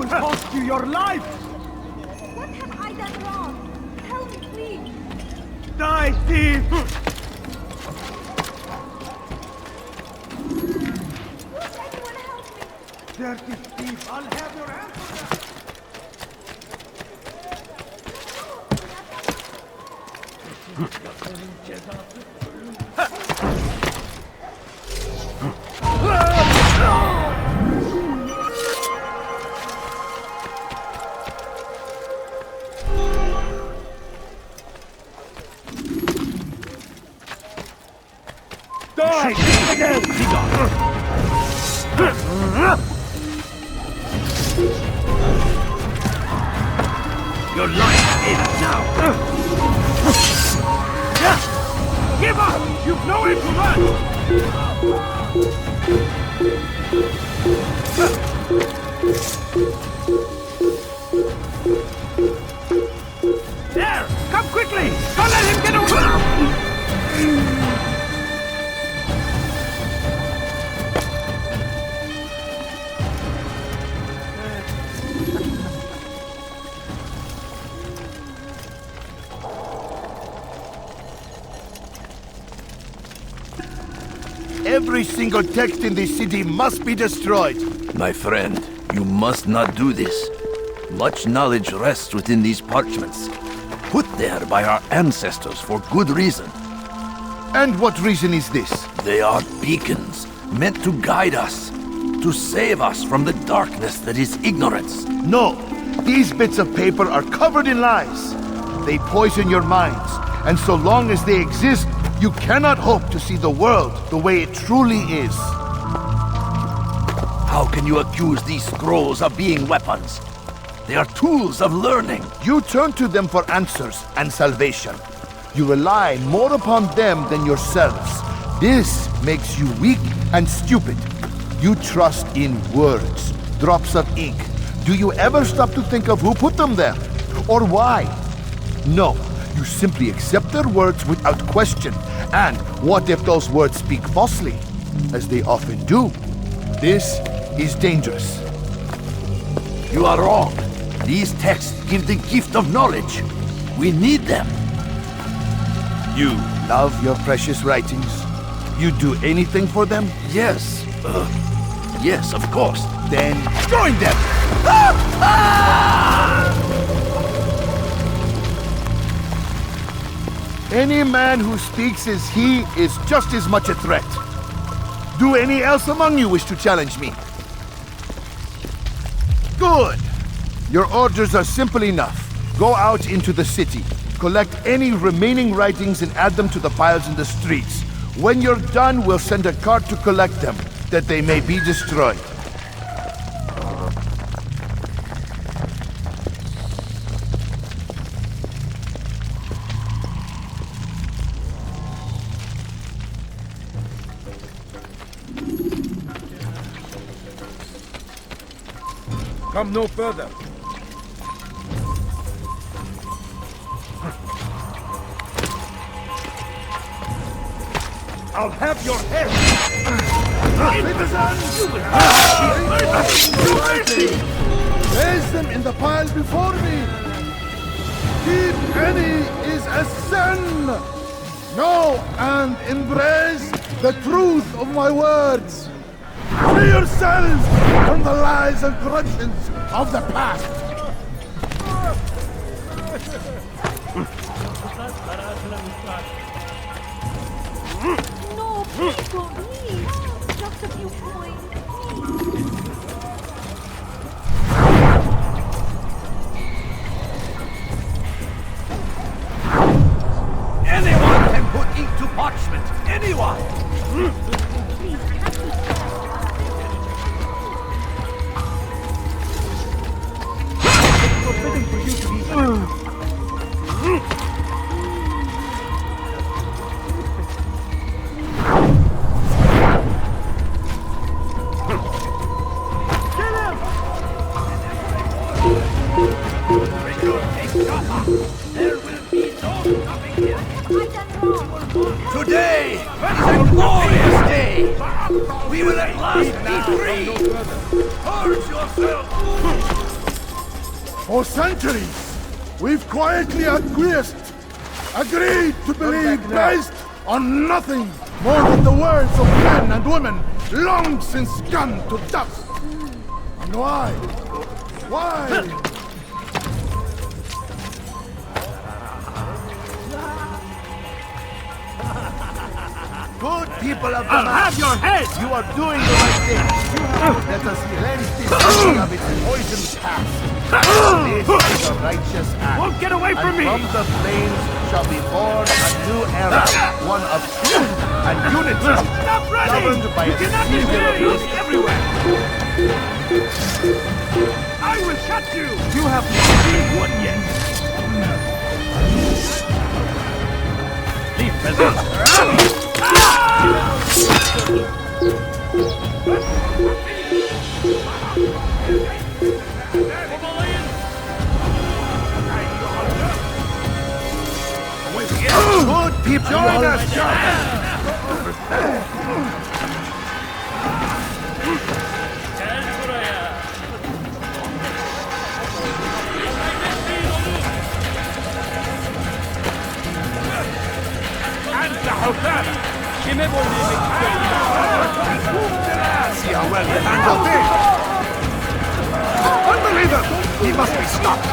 will cost you your life! What have I done wrong? Tell me, please. Die, thief! Won't anyone help me? Dirty thief! I'll have your answer! Die! Again! Your life ends now! Give up! You've nowhere to run! There! Come quickly! Don't let him get away! Every single text in this city must be destroyed. My friend, you must not do this. Much knowledge rests within these parchments, put there by our ancestors for good reason. And what reason is this? They are beacons, meant to guide us, to save us from the darkness that is ignorance. No, these bits of paper are covered in lies. They poison your minds, and so long as they exist, you cannot hope to see the world the way it truly is. How can you accuse these scrolls of being weapons? They are tools of learning. You turn to them for answers and salvation. You rely more upon them than yourselves. This makes you weak and stupid. You trust in words, drops of ink. Do you ever stop to think of who put them there? Or why? No, you simply accept their words without question. And what if those words speak falsely? As they often do. This is dangerous. You are wrong. These texts give the gift of knowledge. We need them. You love your precious writings? You'd do anything for them? Yes. Yes, of course. Then join them! Any man who speaks as he is just as much a threat. Do any else among you wish to challenge me? Good! Your orders are simple enough. Go out into the city, collect any remaining writings and add them to the piles in the streets. When you're done, we'll send a cart to collect them, that they may be destroyed. Come no further. I'll have your head! Raise them in the pile before me! Keep any is a sin! Know and embrace the truth of my words! Free yourselves from the lies and corruptions of the past! No, please don't leave. Just a few coins. Anyone can put ink to parchment. Anyone! Please, can't you Forbidden for you to be... There will be no stopping here. What have I done wrong? Today is a glorious day. We will at last be free. Purge yourself. For centuries, we've quietly acquiesced, agreed to believe based on nothing more than the words of men and women long since gone to dust. And why? Why? Good people of the I'll Mass, have your head! you are doing the right thing. Let us cleanse this city of its poisoned past. This is a righteous act. Won't get away from and me! from the flames shall be born a new era, one of truth and unity. Stop running! Governed by You a cannot be singular heroes vision. everywhere! I will cut you! You have not seen one yet! Leave, peasant! Good people, join us, أنت حكام! See how well you handle this! Unbeliever! He must be stopped!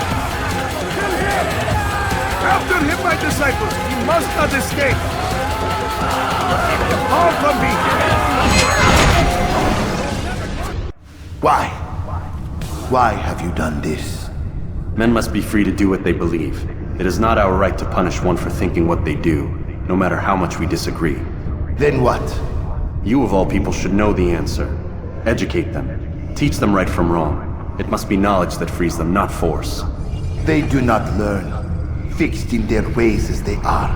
Kill him! After him, my disciples! He must not escape! Keep him far from me! Why? Why have you done this? Men must be free to do what they believe. It is not our right to punish one for thinking what they do, no matter how much we disagree. Then what? You of all people should know the answer. Educate them. Teach them right from wrong. It must be knowledge that frees them, not force. They do not learn, fixed in their ways as they are.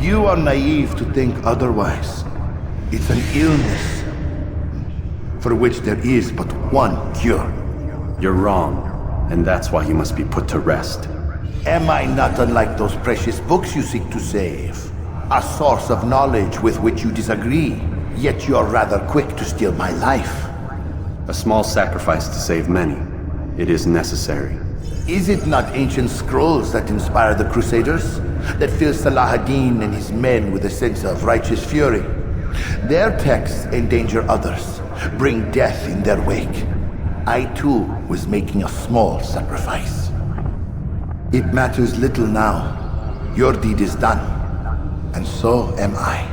You are naive to think otherwise. It's an illness for which there is but one cure. You're wrong, and that's why you must be put to rest. Am I not unlike those precious books you seek to save? A source of knowledge with which you disagree, yet you are rather quick to steal my life. A small sacrifice to save many. It is necessary. Is it not ancient scrolls that inspire the Crusaders? That fill Salah ad-Din and his men with a sense of righteous fury? Their texts endanger others, bring death in their wake. I too was making a small sacrifice. It matters little now. Your deed is done, and so am I.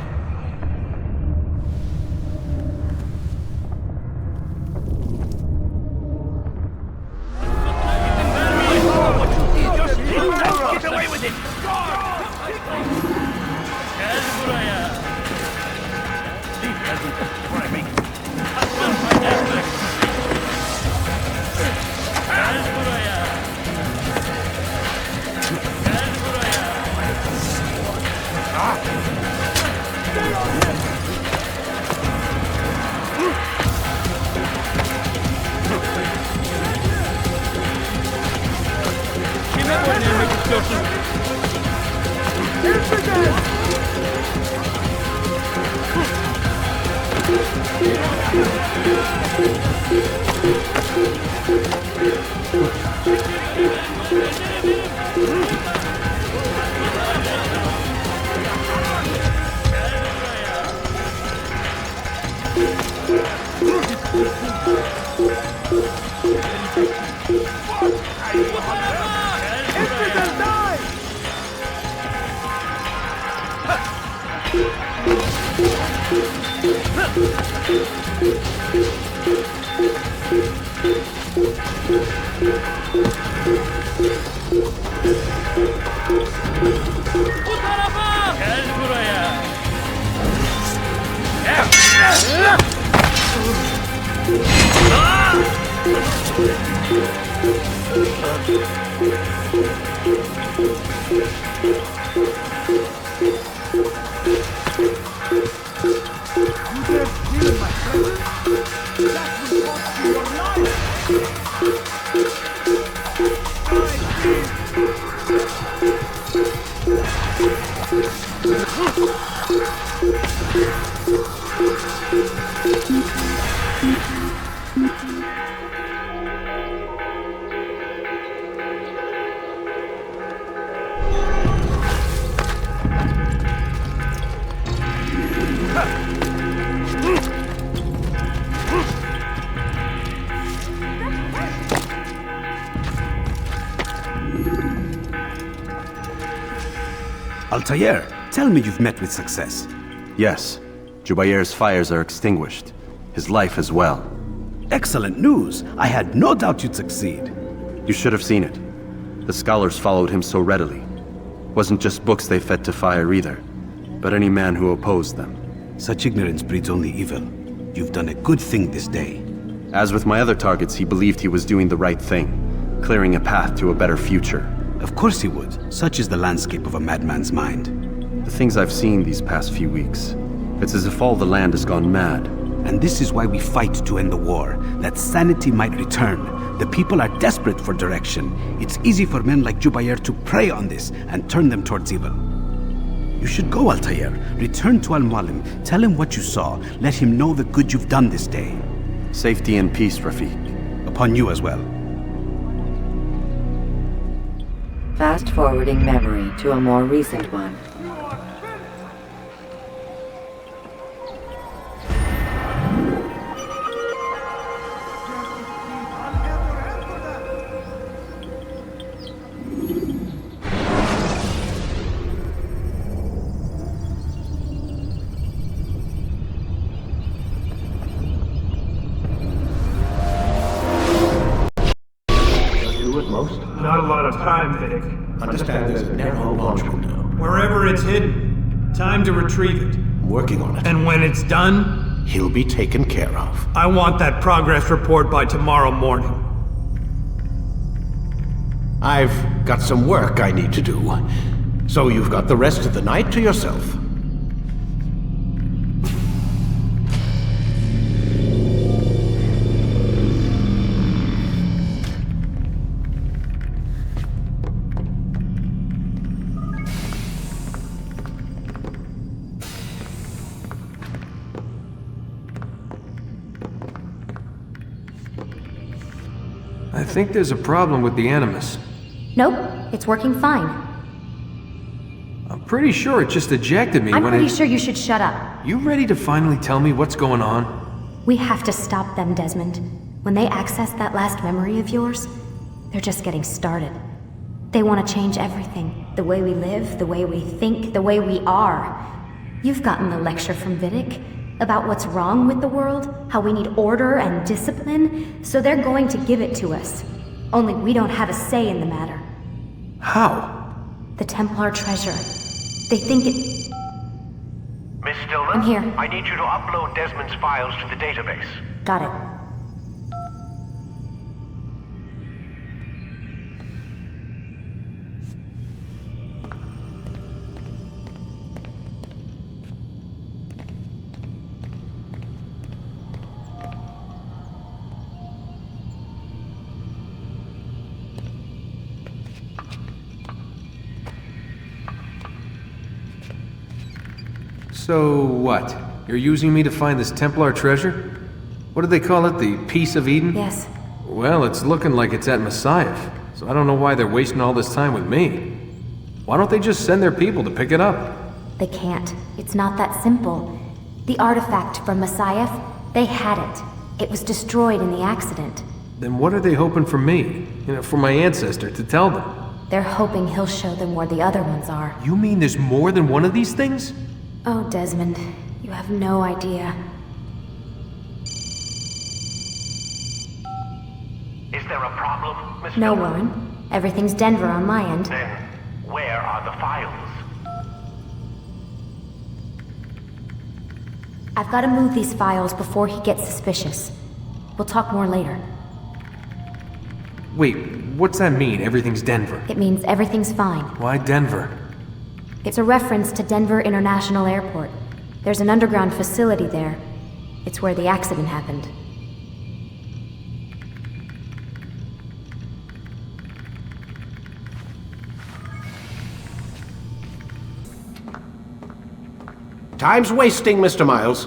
Get away with it! Leave, peasant, before I make Altair, tell me you've met with success. Yes, Jubair's fires are extinguished. His life as well. Excellent news. I had no doubt you'd succeed. You should have seen it. The scholars followed him so readily. Wasn't just books they fed to fire either, but any man who opposed them. Such ignorance breeds only evil. You've done a good thing this day. As with my other targets, he believed he was doing the right thing, clearing a path to a better future. Of course he would. Such is the landscape of a madman's mind. The things I've seen these past few weeks, it's as if all the land has gone mad. And this is why we fight to end the war, that sanity might return. The people are desperate for direction. It's easy for men like Jubair to prey on this and turn them towards evil. You should go, Altair. Return to Al-Mualim. Tell him what you saw. Let him know the good you've done this day. Safety and peace, Rafiq. Upon you as well. Fast-forwarding memory to a more recent one. Not a lot of time, Vidic. Understand there's a narrow launch window. Wherever it's hidden, time to retrieve it. I'm working on it. And when it's done, He'll be taken care of. I want that progress report by tomorrow morning. I've got some work I need to do. So you've got the rest of the night to yourself. I think there's a problem with the Animus. Nope, it's working fine. I'm pretty sure it just ejected me I'm when pretty sure you should shut up. You ready to finally tell me what's going on? We have to stop them, Desmond. When they access that last memory of yours, they're just getting started. They want to change everything. The way we live, the way we think, the way we are. You've gotten the lecture from Vidic about what's wrong with the world, how we need order and discipline, so they're going to give it to us. Only we don't have a say in the matter. How? The Templar treasure. They think it... Miss Stillman? I'm here. I need you to upload Desmond's files to the database. Got it. So what? You're using me to find this Templar treasure? What do they call it? The Peace of Eden? Yes. Well, it's looking like it's at Messiah, so I don't know why they're wasting all this time with me. Why don't they just send their people to pick it up? They can't. It's not that simple. The artifact from Messiah, they had it. It was destroyed in the accident. Then what are they hoping for me? For my ancestor to tell them? They're hoping he'll show them where the other ones are. You mean there's more than one of these things? Oh, Desmond, you have no idea. Is there a problem, Miss No, Stillman? Warren. Everything's Denver on my end. Then, where are the files? I've got to move these files before he gets suspicious. We'll talk more later. Wait, what's that mean, everything's Denver? It means everything's fine. Why Denver? It's a reference to Denver International Airport. There's an underground facility there. It's where the accident happened. Time's wasting, Mr. Miles.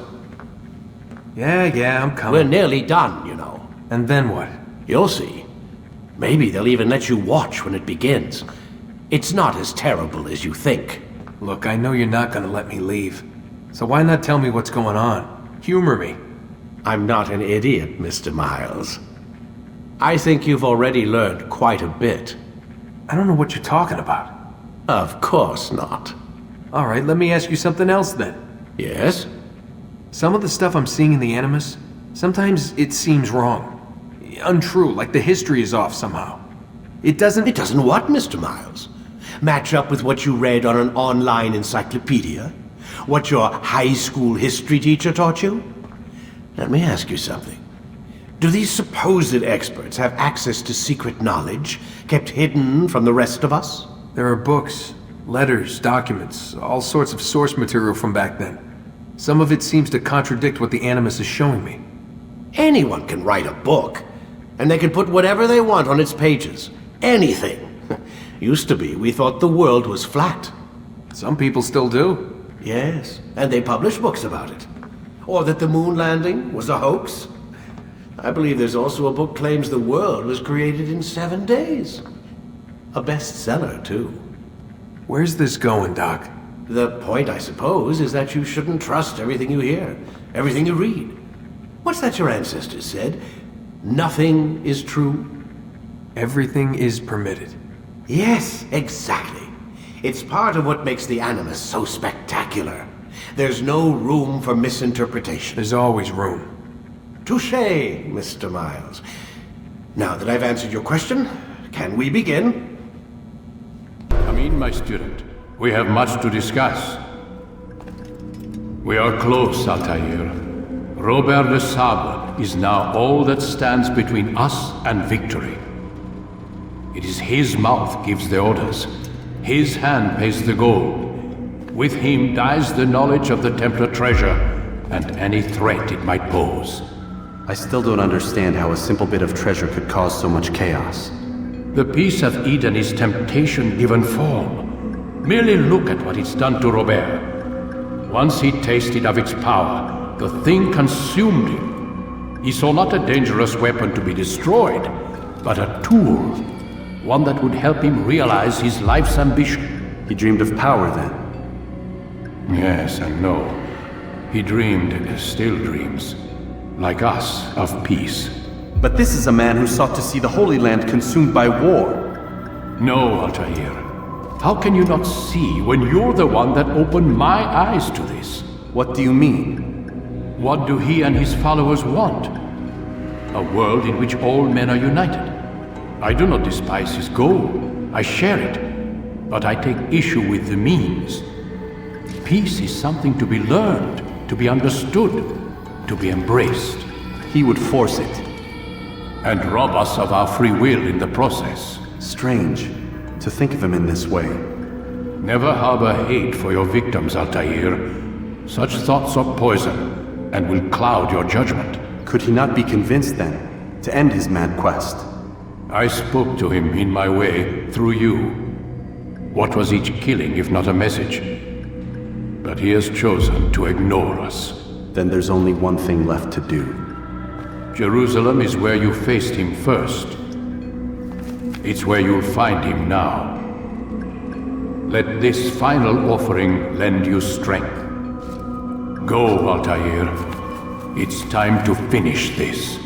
Yeah, I'm coming. We're nearly done, you know. And then what? You'll see. Maybe they'll even let you watch when it begins. It's not as terrible as you think. Look, I know you're not gonna let me leave. So why not tell me what's going on? Humor me. I'm not an idiot, Mr. Miles. I think you've already learned quite a bit. I don't know what you're talking about. Of course not. Alright, let me ask you something else then. Yes? Some of the stuff I'm seeing in the Animus, sometimes it seems wrong. Untrue, like the history is off somehow. It doesn't... It doesn't what, Mr. Miles? Match up with what you read on an online encyclopedia? What your high school history teacher taught you? Let me ask you something. Do these supposed experts have access to secret knowledge kept hidden from the rest of us? There are books, letters, documents, all sorts of source material from back then. Some of it seems to contradict what the Animus is showing me. Anyone can write a book, and they can put whatever they want on its pages. Anything. Used to be, we thought the world was flat. Some people still do. Yes, and they publish books about it. Or that the moon landing was a hoax. I believe there's also a book claims the world was created in 7 days. A bestseller, too. Where's this going, Doc? The point, I suppose, is that you shouldn't trust everything you hear, everything you read. What's that your ancestors said? Nothing is true? Everything is permitted. Yes, exactly. It's part of what makes the Animus so spectacular. There's no room for misinterpretation. There's always room. Touché, Mr. Miles. Now that I've answered your question, can we begin? Come in, my student. We have much to discuss. We are close, Altair. Robert de Sable is now all that stands between us and victory. It is his mouth gives the orders. His hand pays the gold. With him dies the knowledge of the Templar treasure and any threat it might pose. I still don't understand how a simple bit of treasure could cause so much chaos. The Peace of Eden is temptation given form. Merely look at what it's done to Robert. Once he tasted of its power, the thing consumed him. He saw not a dangerous weapon to be destroyed, but a tool. One that would help him realize his life's ambition. He dreamed of power then? Yes and no. He dreamed, still dreams. Like us, of peace. But this is a man who sought to see the Holy Land consumed by war. No, Altair. How can you not see when you're the one that opened my eyes to this? What do you mean? What do he and his followers want? A world in which all men are united. I do not despise his goal. I share it. But I take issue with the means. Peace is something to be learned, to be understood, to be embraced. He would force it. And rob us of our free will in the process. Strange to think of him in this way. Never harbor hate for your victims, Altair. Such thoughts are poison, and will cloud your judgment. Could he not be convinced, then, to end his mad quest? I spoke to him in my way, through you. What was each killing if not a message? But he has chosen to ignore us. Then there's only one thing left to do. Jerusalem is where you faced him first. It's where you'll find him now. Let this final offering lend you strength. Go, Altair. It's time to finish this.